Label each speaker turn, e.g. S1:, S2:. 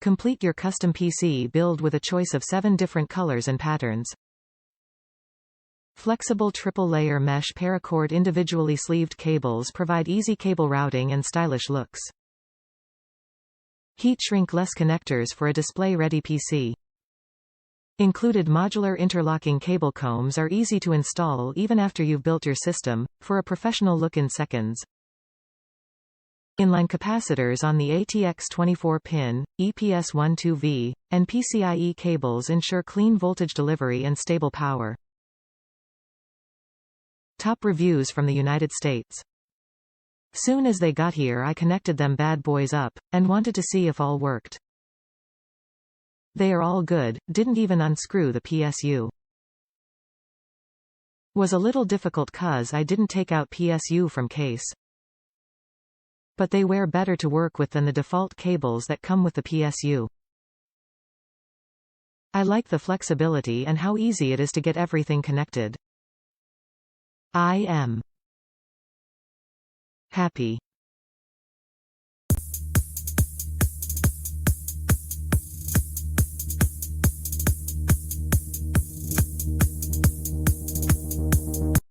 S1: Complete your custom PC build with a choice of 7 different colors and patterns. Flexible triple-layer mesh paracord individually sleeved cables provide easy cable routing and stylish looks. Heatshrink-less connectors for a display-ready PC. Included modular interlocking cable combs are easy to install even after you've built your system, for a professional look in seconds. Inline capacitors on the ATX 24-pin, EPS12V, and PCIe cables ensure clean voltage delivery and stable power. Top reviews from the United States. Soon as they got here I connected them bad boys up, and wanted to see if all worked. They are all good, didn't even unscrew the PSU. Was a little difficult cause I didn't take out PSU from case. But they were better to work with than the default cables that come with the PSU. I like the flexibility and how easy it is to get everything connected. I am happy.